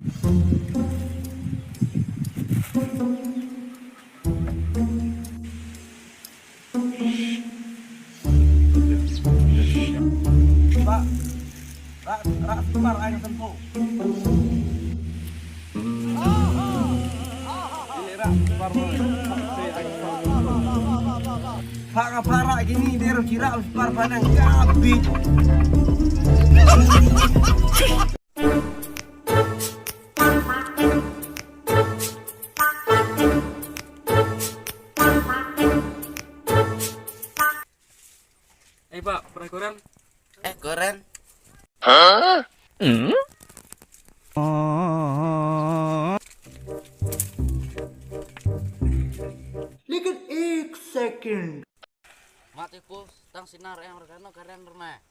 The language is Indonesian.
Pak, rak sipar air tempo. Ini rak sipar. Pak ngapara gini dia harus kira sipar panang kabit. Pak, pernah koran? Koran? Lihat second. Mati pus, tang sinar yang regano karen rumah.